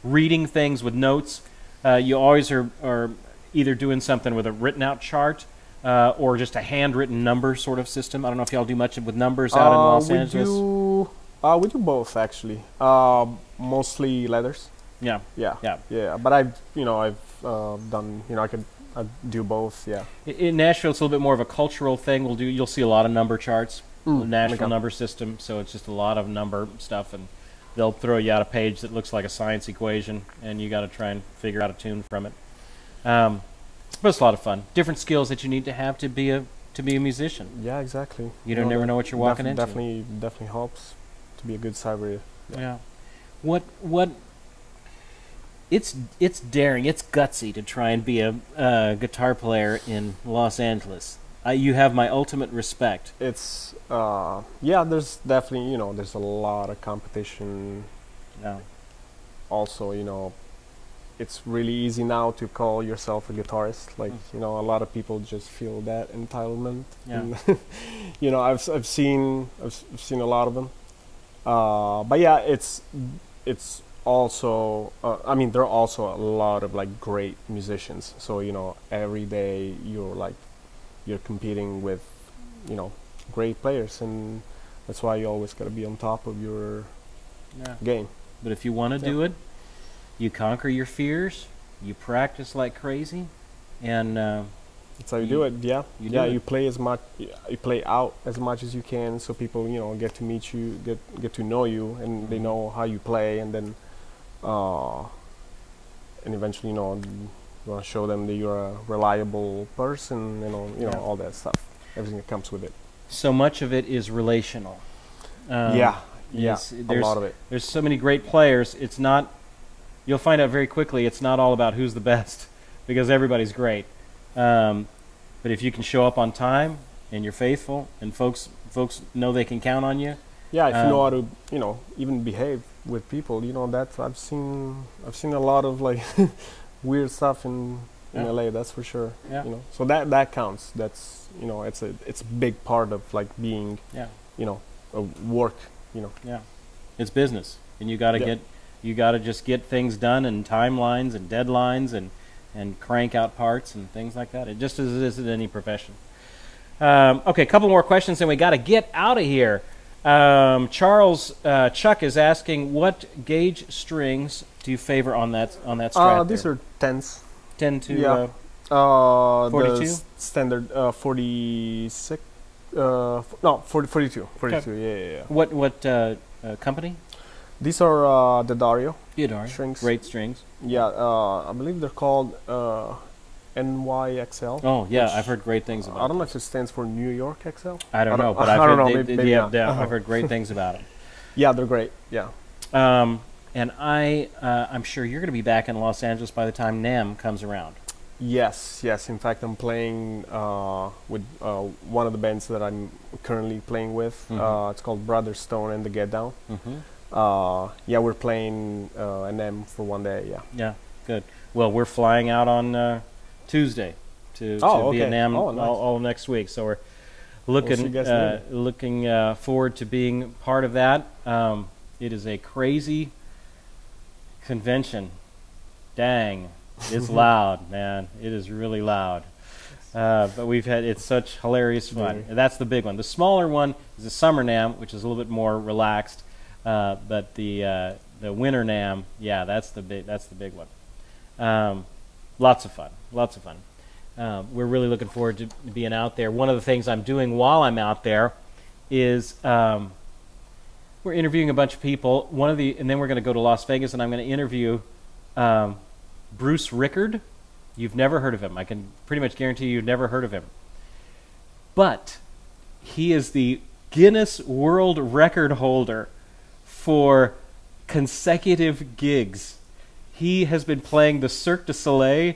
reading things with notes. You always are either doing something with a written out chart or just a handwritten number sort of system. I don't know if y'all do much with numbers out in Los Angeles. We do both, actually. Mostly letters. Yeah. But I've done, you know, I do both. Yeah. In Nashville, it's a little bit more of a cultural thing. You'll see a lot of number charts, the Nashville number system. So it's just a lot of number stuff, and they'll throw you out a page that looks like a science equation, and you got to try and figure out a tune from it. But it's a lot of fun. Different skills that you need to have to be a musician. Yeah, exactly. You don't never know what you're walking into. Definitely helps to be a good sight reader. Yeah. What? It's daring. It's gutsy to try and be a guitar player in Los Angeles. You have my ultimate respect. It's there's definitely, you know, there's a lot of competition. Yeah. also, you know, it's really easy now to call yourself a guitarist. Like, you know, a lot of people just feel that entitlement. Yeah. And you know, I've seen a lot of them. But yeah, it's also I mean, there are also a lot of like great musicians. So, you know, every day you're competing with, you know, great players, and that's why you always got to be on top of your game. But if you want to do it, you conquer your fears, you practice like crazy, and that's how you do it. Yeah, you play as much, you play out as much as you can, so people, you know, get to meet you, get to know you, and they know how you play, and then and eventually, you know, you want to show them that you're a reliable person, you know, all that stuff, everything that comes with it. So much of it is relational. A lot of it. There's so many great players. It's not. You'll find out very quickly it's not all about who's the best, because everybody's great. But if you can show up on time and you're faithful, and folks know they can count on you. Yeah, if you know how to, you know, even behave with people, you know, that I've seen a lot of like weird stuff in LA, that's for sure. Yeah. You know, so that counts. That's, you know, it's a big part of like being, you know, a work. You know. Yeah. It's business, and you got to just get things done, and timelines and deadlines, and crank out parts and things like that. It just as it is in any profession. Okay, a couple more questions, and we got to get out of here. Charles Chuck is asking, what gauge strings do you favor on that strat? These are 10s. 10 to 42? The standard 46. No, 42. 42. Yeah. What company? These are the Dario strings. Great strings. Yeah, I believe they're called NYXL. Oh yeah, I've heard great things about them. I don't know if it stands for New York XL. I don't know, but I've heard I've heard great things about them. Yeah, they're great. Yeah. And I'm sure you're going to be back in Los Angeles by the time NAMM comes around. Yes. In fact, I'm playing with one of the bands that I'm currently playing with. It's called Brother Stone and the Get Down. We're playing NAMM for one day. Yeah, good. Well, we're flying out on Tuesday to be at NAMM all next week. So we're looking forward to being part of that. It is a crazy convention. Dang. It's loud, man. It is really loud. But it's such hilarious fun. And that's the big one. The smaller one is the Summer NAMM, which is a little bit more relaxed. But the Winter NAMM, that's the big one. Lots of fun. We're really looking forward to being out there. One of the things I'm doing while I'm out there is we're interviewing a bunch of people. And then we're going to go to Las Vegas, and I'm going to interview Bruce Rickard. You've never heard of him. I can pretty much guarantee you've never heard of him. But he is the Guinness World Record holder for consecutive gigs. He has been playing the Cirque du Soleil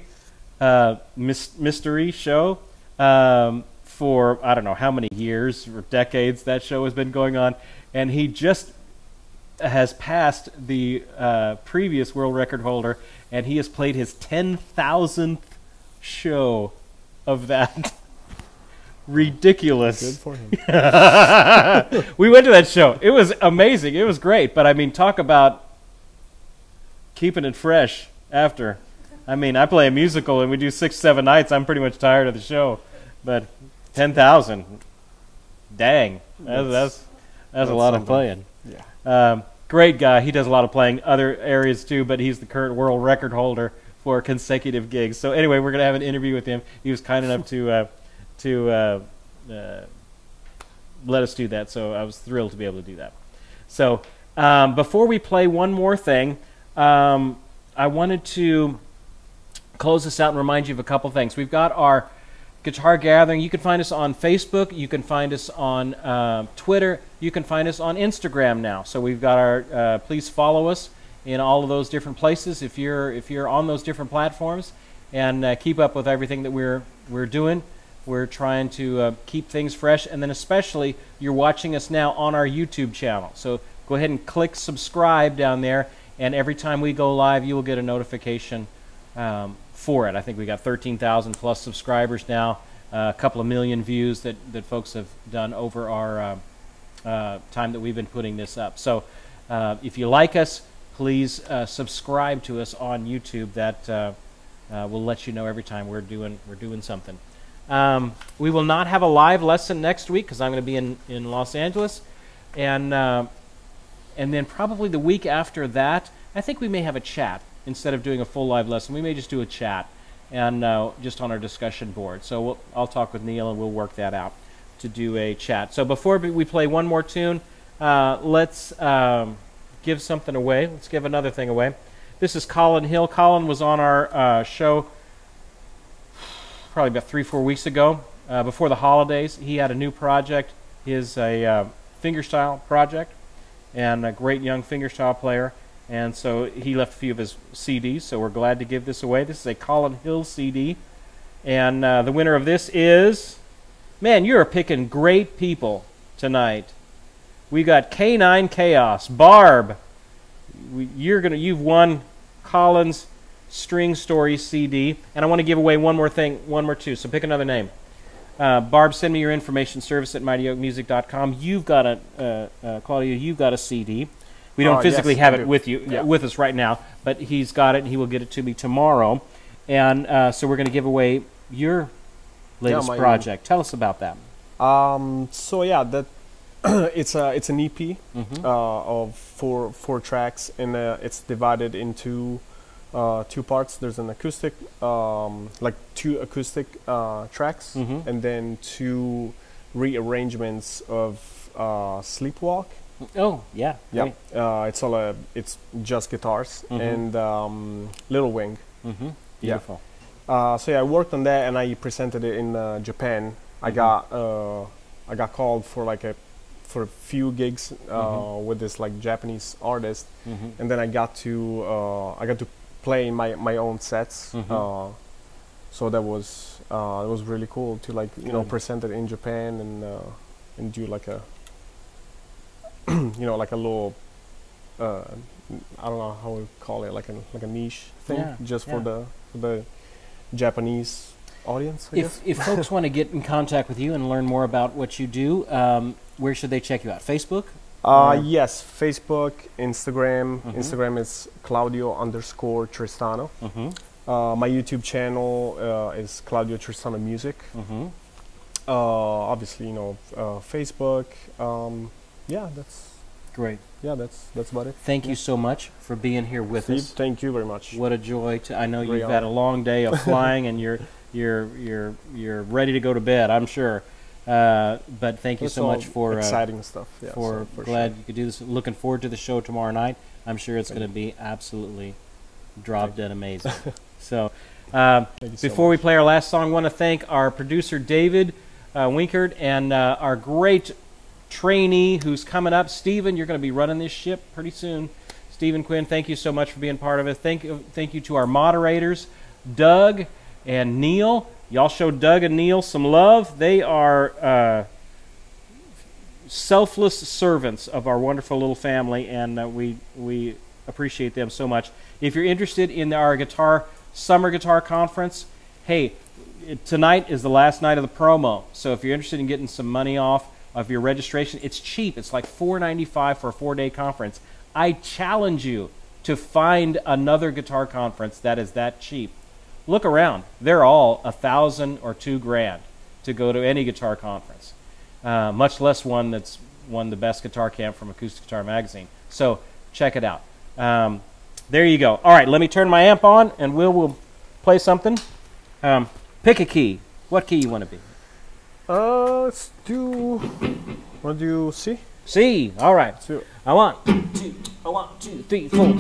mystery show for I don't know how many years or decades that show has been going on, and he just has passed the previous world record holder, and he has played his 10,000th show of that. Ridiculous. Good for him. We went to that show. It was amazing. It was great. But I mean, talk about keeping it fresh after. I mean, I play a musical and we do 6-7 nights. I'm pretty much tired of the show. But 10,000. Dang. That's a lot of playing. Yeah. Great guy. He does a lot of playing other areas too, but he's the current world record holder for consecutive gigs. So anyway, we're going to have an interview with him. He was kind enough to let us do that, so I was thrilled to be able to do that. So before we play one more thing, I wanted to close this out and remind you of a couple things. We've got our guitar gathering. You can find us on Facebook. You can find us on Twitter. You can find us on Instagram now. So we've got our. Please follow us in all of those different places if you're on those different platforms, and keep up with everything that we're doing. We're trying to keep things fresh, and then especially you're watching us now on our YouTube channel. So go ahead and click subscribe down there, and every time we go live, you will get a notification for it. I think we got 13,000 plus subscribers now, a couple of million views that folks have done over our time that we've been putting this up. So if you like us, please subscribe to us on YouTube. That will let you know every time we're doing something. We will not have a live lesson next week because I'm going to be in Los Angeles, and then probably the week after that, I think we may have a chat instead of doing a full live lesson. We may just do a chat and just on our discussion board. So I'll talk with Neil and we'll work that out to do a chat. So before we play one more tune, let's give something away. Let's give another thing away. This is Colin Hill. Colin was on our show probably about 3-4 weeks ago, before the holidays. He had a new project. His a fingerstyle project, and a great young fingerstyle player. And so he left a few of his CDs, so we're glad to give this away. This is a Colin Hill CD. And the winner of this is... Man, you're picking great people tonight. We got K9 Chaos. Barb, you've won Colin's String Story CD. And I want to give away one more two. So pick another name. Barb, send me your information, service at mightyoakmusic.com. You've got Claudia, you've got a CD. We don't physically have it with us right now, but he's got it, and he will get it to me tomorrow. And so we're going to give away your latest project. Tell us about that. So yeah, that it's an EP of four tracks, and it's divided into 2 parts. There's an acoustic, like 2 acoustic tracks, and then 2 rearrangements of Sleepwalk. Oh yeah, yeah. It's just guitars and Little Wing. Beautiful. So yeah, I worked on that and I presented it in Japan. I got called for a few gigs with this like Japanese artist, and then I got to play my own sets. So that was really cool to present it in Japan and do like a like a little I don't know how we call it, like a niche thing, just for the Japanese audience, I guess. If folks want to get in contact with you and learn more about what you do, where should they check you out? Facebook? Yes, Facebook, Instagram. Instagram is Claudio_Tristano. My YouTube channel is Claudio Tristano Music. Obviously, Facebook. Yeah, that's great. Yeah, that's about it. Thank you so much for being here with us. Thank you very much. What a joy! I know you've had a long day of flying, and you're ready to go to bed, I'm sure. But thank you so much for exciting stuff. Yeah, for glad you could do this. Looking forward to the show tomorrow night. I'm sure it's going to be absolutely drop dead amazing. So before we play our last song, I want to thank our producer David Winkert and our great trainee who's coming up, Stephen. You're going to be running this ship pretty soon. Stephen Quinn, thank you so much for being part of it. Thank you to our moderators, Doug and Neil. Y'all show Doug and Neil some love. They are selfless servants of our wonderful little family, and we appreciate them so much. If you're interested in our summer guitar conference, hey, tonight is the last night of the promo. So if you're interested in getting some money off of your registration, it's cheap. It's like $4.95 for a 4-day conference. I challenge you to find another guitar conference that is that cheap. Look around. They're all $1,000 or $2,000 to go to any guitar conference, much less one that's won the best guitar camp from Acoustic Guitar Magazine. So check it out. There you go. All right, let me turn my amp on, and we'll play something. Pick a key. What key you want to be? Let's do... Want to do C? C. All right. Let's do it. I want 2. I want 2, 3, 4.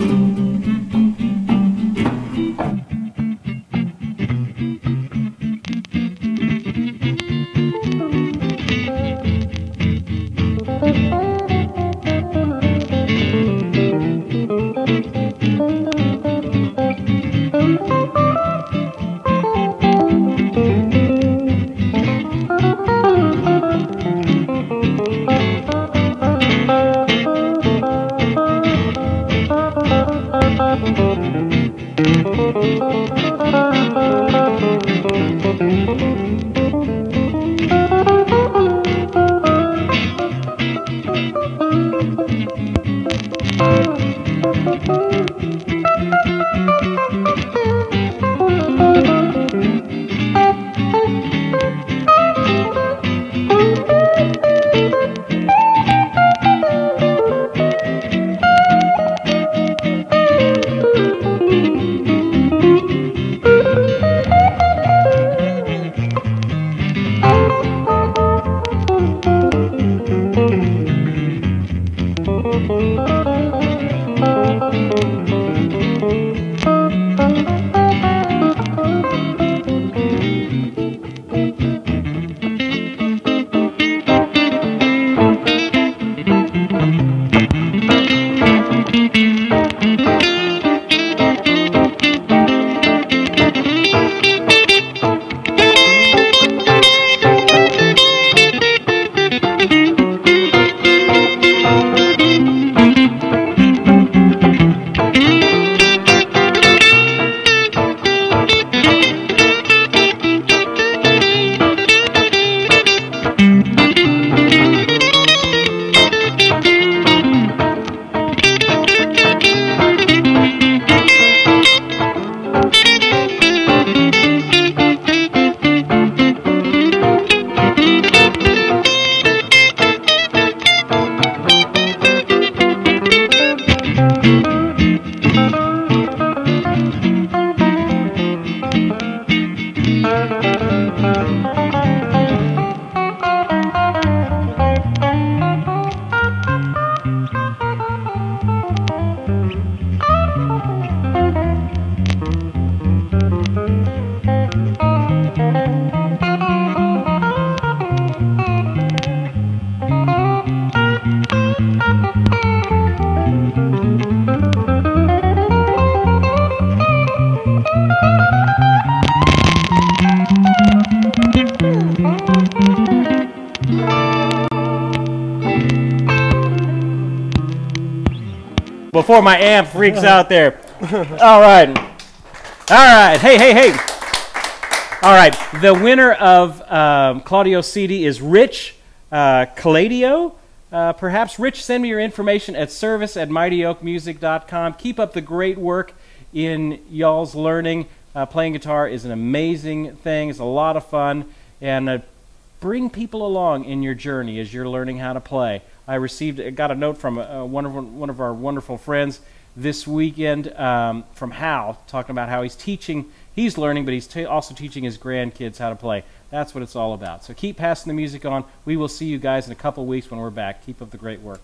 Before my amp freaks out there. All right. All right. Hey, hey, hey. All right. The winner of Claudio's CD is Rich Caladio. Perhaps, Rich, send me your information at service@mightyoakmusic.com. Keep up the great work in y'all's learning. Playing guitar is an amazing thing. It's a lot of fun. And bring people along in your journey as you're learning how to play. I got a note from one of our wonderful friends this weekend from Hal, talking about how he's learning, but he's also teaching his grandkids how to play. That's what it's all about. So keep passing the music on. We will see you guys in a couple weeks when we're back. Keep up the great work.